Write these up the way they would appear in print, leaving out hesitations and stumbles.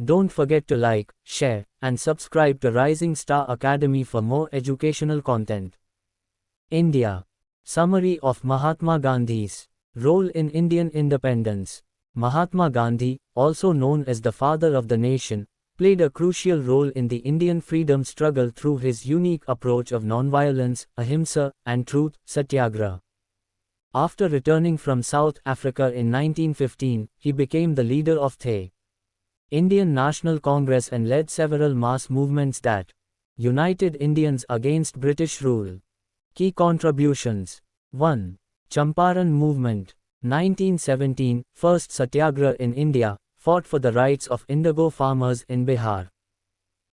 Don't forget to like, share, and subscribe to Rising Star Academy for more educational content. India. Summary of Mahatma Gandhi's role in Indian independence. Mahatma Gandhi, also known as the father of the nation, played a crucial role in the Indian freedom struggle through his unique approach of nonviolence, ahimsa, and truth, satyagraha. After returning from South Africa in 1915, he became the leader of the Indian National Congress and led several mass movements that united Indians against British rule. Key contributions. 1. Champaran Movement. 1917, First Satyagraha in India, fought for the rights of indigo farmers in Bihar.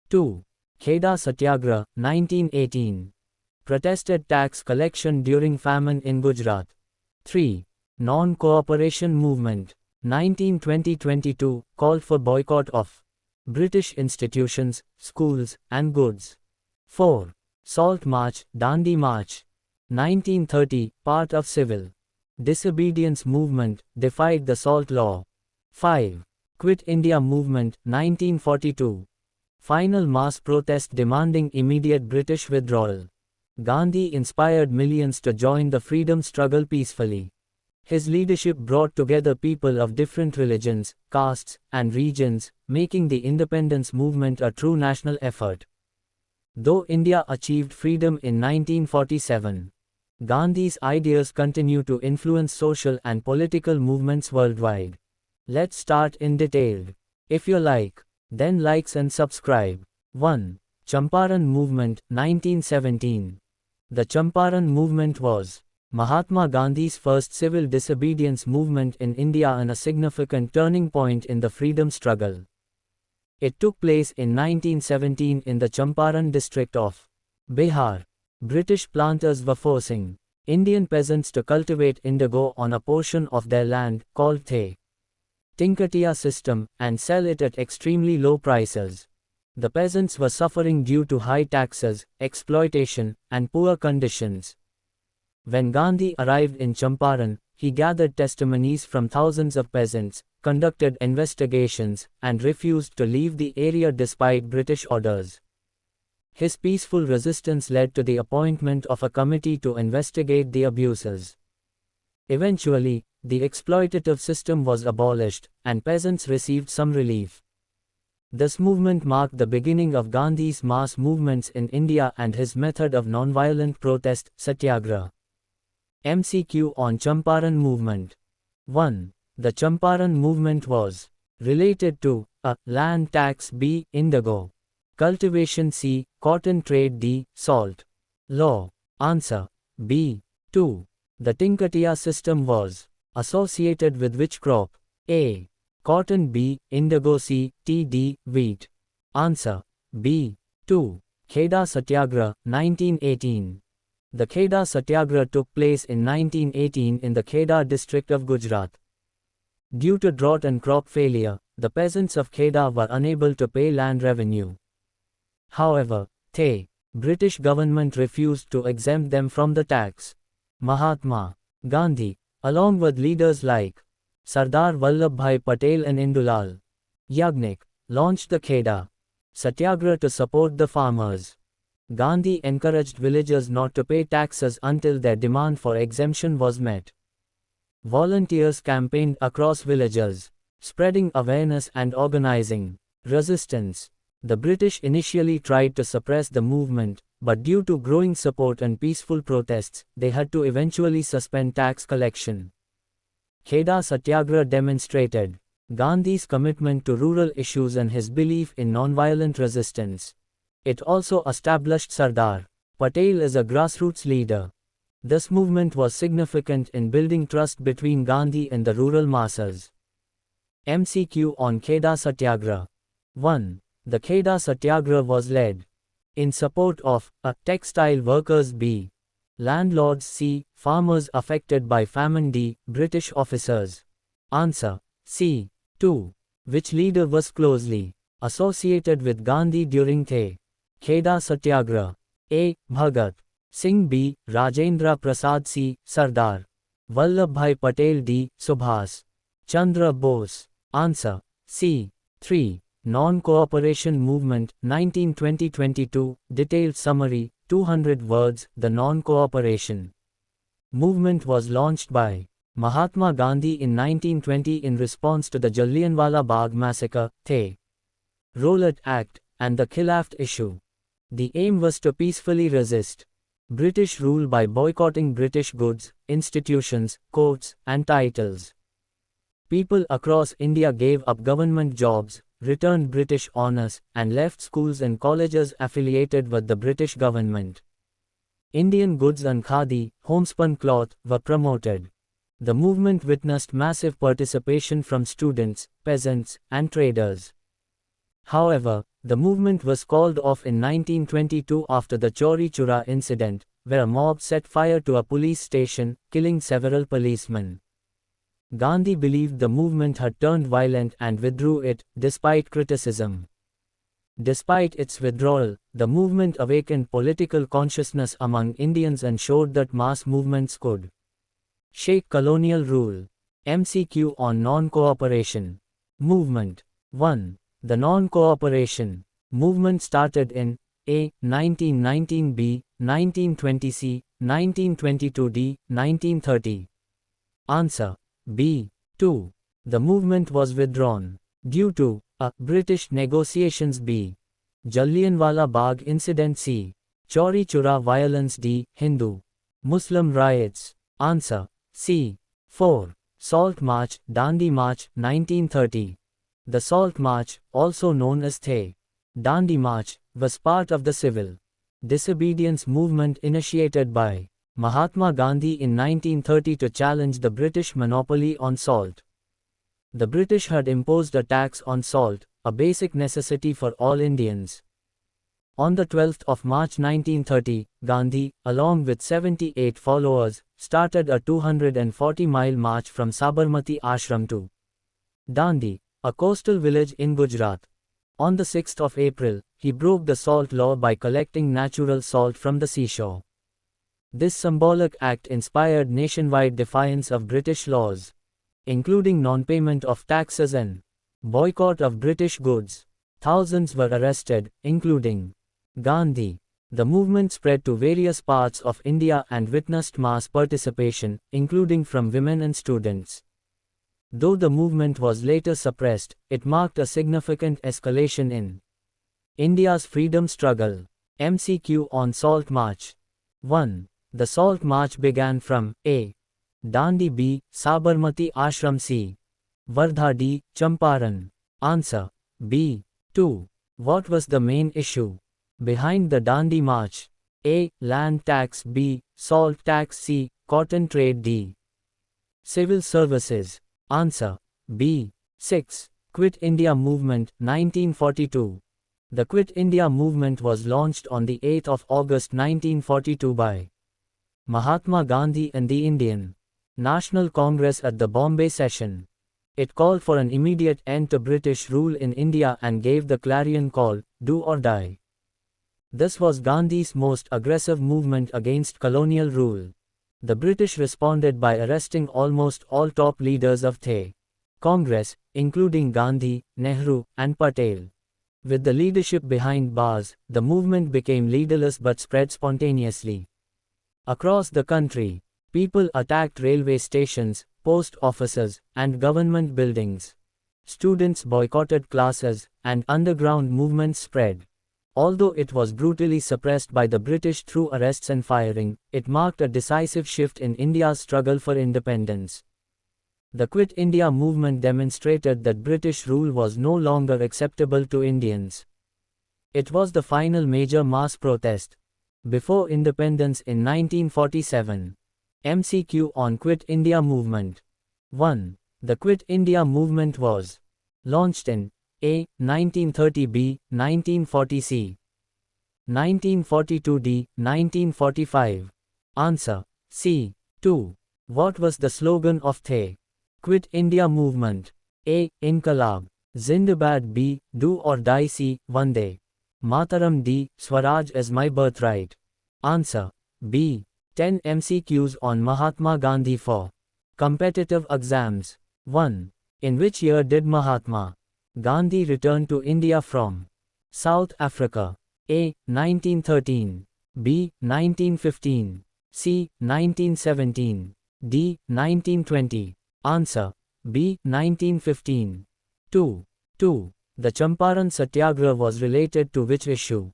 2. Kheda Satyagraha, 1918. Protested tax collection during famine in Gujarat. 3. Non-Cooperation Movement. 1920-22, called for boycott of British institutions, schools, and goods. 4. Salt March, Dandi March. 1930, part of civil disobedience movement, defied the Salt Law. 5. Quit India Movement, 1942. Final mass protest demanding immediate British withdrawal. Gandhi inspired millions to join the freedom struggle peacefully. His leadership brought together people of different religions, castes, and regions, making the independence movement a true national effort. Though India achieved freedom in 1947, Gandhi's ideas continue to influence social and political movements worldwide. Let's start in detail. If you like, then likes and subscribe. 1. Champaran Movement, 1917. The Champaran Movement was Mahatma Gandhi's first civil disobedience movement in India and a significant turning point in the freedom struggle. It took place in 1917 in the Champaran district of Bihar. British planters were forcing Indian peasants to cultivate indigo on a portion of their land, called the Tinkatia system, and sell it at extremely low prices. The peasants were suffering due to high taxes, exploitation, and poor conditions. When Gandhi arrived in Champaran, he gathered testimonies from thousands of peasants, conducted investigations, and refused to leave the area despite British orders. His peaceful resistance led to the appointment of a committee to investigate the abuses. Eventually, the exploitative system was abolished, and peasants received some relief. This movement marked the beginning of Gandhi's mass movements in India and his method of nonviolent protest, satyagraha. MCQ on Champaran Movement. 1. The Champaran Movement was related to a. Land tax, b. Indigo cultivation, c. Cotton trade, d. Salt law. Answer b. 2. The Tinkatia system was associated with which crop? A. Cotton, b. Indigo, c. Tea, d. Wheat. Answer b. 2. Kheda Satyagraha, 1918. The Kheda Satyagraha took place in 1918 in the Kheda district of Gujarat. Due to drought and crop failure, the peasants of Kheda were unable to pay land revenue. However, the British government refused to exempt them from the tax. Mahatma Gandhi, along with leaders like Sardar Vallabhbhai Patel and Indulal Yagnik, launched the Kheda Satyagraha to support the farmers. Gandhi encouraged villagers not to pay taxes until their demand for exemption was met. Volunteers campaigned across villages, spreading awareness and organizing resistance. The British initially tried to suppress the movement, but due to growing support and peaceful protests, they had to eventually suspend tax collection. Kheda Satyagraha demonstrated Gandhi's commitment to rural issues and his belief in nonviolent resistance. It also established Sardar Patel as a grassroots leader. This movement was significant in building trust between Gandhi and the rural masses. MCQ on Kheda Satyagraha. 1. The Kheda Satyagraha was led in support of a. Textile workers, b. Landlords, c. Farmers affected by famine, d. British officers. Answer c. 2. Which leader was closely associated with Gandhi during the Kheda Satyagraha? A. Bhagat Singh, b. Rajendra Prasad, c. Sardar Vallabhbhai Patel, d. Subhas Chandra Bose. Answer c. 3. Non-Cooperation Movement, 1920-22, detailed summary, 200 words. The Non-Cooperation Movement was launched by Mahatma Gandhi in 1920 in response to the Jallianwala Bagh massacre, The Rowlatt Act, and the Khilafat issue. The aim was to peacefully resist British rule by boycotting British goods, institutions, courts, and titles. People across India gave up government jobs, returned British honours, and left schools and colleges affiliated with the British government. Indian goods and khadi, homespun cloth, were promoted. The movement witnessed massive participation from students, peasants, and traders. However, the movement was called off in 1922 after the Chauri Chura incident, where a mob set fire to a police station, killing several policemen. Gandhi believed the movement had turned violent and withdrew it, despite criticism. Despite its withdrawal, the movement awakened political consciousness among Indians and showed that mass movements could shake colonial rule. MCQ on Non-Cooperation Movement 1. The Non-Cooperation Movement started in A. 1919, B. 1920, C. 1922, D. 1930. Answer B. 2. The movement was withdrawn due to A. British negotiations, B. Jallianwala Bagh incident, C. Chauri Chura violence, D. Hindu Muslim riots. Answer C. 4. Salt March, Dandi March, 1930. The Salt March, also known as The Dandi March, was part of the civil disobedience movement initiated by Mahatma Gandhi in 1930 to challenge the British monopoly on salt. The British had imposed a tax on salt, a basic necessity for all Indians. On the 12th of March 1930, Gandhi, along with 78 followers, started a 240-mile march from Sabarmati Ashram to Dandi, a coastal village in Gujarat. On the 6th of April, he broke the salt law by collecting natural salt from the seashore. This symbolic act inspired nationwide defiance of British laws, including non-payment of taxes and boycott of British goods. Thousands were arrested, including Gandhi. The movement spread to various parts of India and witnessed mass participation, including from women and students. Though the movement was later suppressed, it marked a significant escalation in India's freedom struggle. MCQ on Salt March 1. The Salt March began from A. Dandi, B. Sabarmati Ashram, C. Wardha, D. Champaran. Answer B. 2. What was the main issue behind the Dandi March? A. Land tax, B. Salt tax, C. Cotton trade, D. Civil services. Answer B. 6. Quit India Movement, 1942. The Quit India Movement was launched on the 8th of August 1942 by Mahatma Gandhi and the Indian National Congress at the Bombay session. It called for an immediate end to British rule in India and gave the clarion call, "Do or die." This was Gandhi's most aggressive movement against colonial rule. The British responded by arresting almost all top leaders of the Congress, including Gandhi, Nehru, and Patel. With the leadership behind bars, the movement became leaderless but spread spontaneously. Across the country, people attacked railway stations, post offices, and government buildings. Students boycotted classes, and underground movements spread. Although it was brutally suppressed by the British through arrests and firing, it marked a decisive shift in India's struggle for independence. The Quit India movement demonstrated that British rule was no longer acceptable to Indians. It was the final major mass protest before independence in 1947. MCQ on Quit India Movement 1. The Quit India Movement was launched in A. 1930, B. 1940, C. 1942, D. 1945. Answer C. 2. What was the slogan of the Quit India Movement? A. Inqilab Zindabad, B. Do or Die, C. Vande Mataram, D. Swaraj is my birthright. Answer B. 10 MCQs on Mahatma Gandhi for competitive exams. 1. In which year did Mahatma Gandhi returned to India from South Africa? A. 1913. B. 1915. C. 1917. D. 1920. Answer. B. 1915. 2. 2. The Champaran Satyagraha was related to which issue?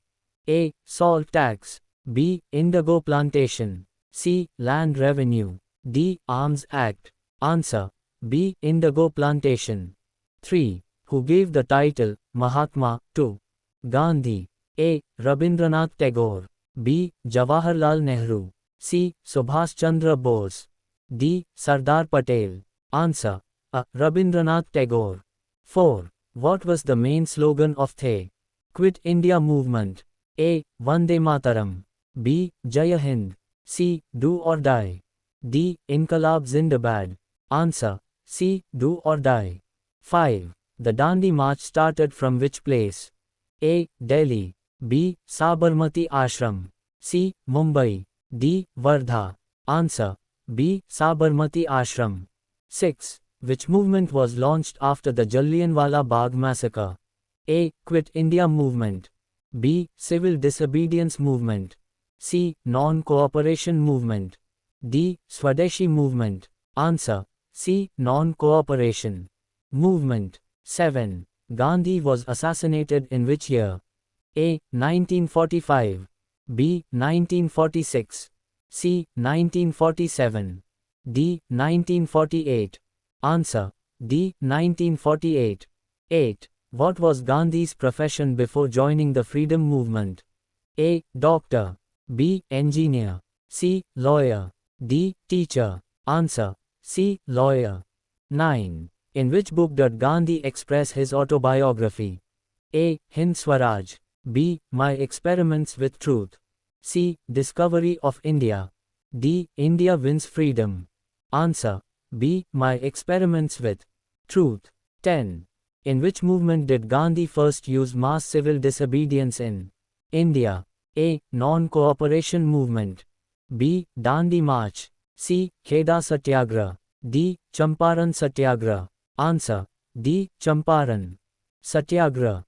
A. Salt tax. B. Indigo plantation. C. Land revenue. D. Arms Act. Answer. B. Indigo plantation. 3. Who gave the title Mahatma to Gandhi? A. Rabindranath Tagore. B. Jawaharlal Nehru. C. Subhash Chandra Bose. D. Sardar Patel. Answer. A. Rabindranath Tagore. 4. What was the main slogan of the Quit India movement? A. Vande Mataram. B. Jai Hind. C. Do or Die. D. Inqilab Zindabad. Answer. C. Do or Die. 5. The Dandi March started from which place? A. Delhi. B. Sabarmati Ashram. C. Mumbai. D. Wardha. Answer. B. Sabarmati Ashram. 6. Which movement was launched after the Jallianwala Bagh massacre? A. Quit India movement. B. Civil disobedience movement. C. Non-cooperation movement. D. Swadeshi movement. Answer. C. Non-cooperation movement. 7. Gandhi was assassinated in which year? A. 1945. B. 1946. C. 1947. D. 1948. Answer. D. 1948. 8. What was Gandhi's profession before joining the freedom movement? A. Doctor. B. Engineer. C. Lawyer. D. Teacher. Answer. C. Lawyer. 9. In which book did Gandhi express his autobiography? A. Hind Swaraj. B. My Experiments with Truth. C. Discovery of India. D. India Wins Freedom. Answer. B. My Experiments with Truth. 10. In which movement did Gandhi first use mass civil disobedience in India? A. Non-cooperation movement. B. Dandi March. C. Kheda Satyagraha. D. Champaran Satyagraha. Answer. D. Champaran Satyagraha.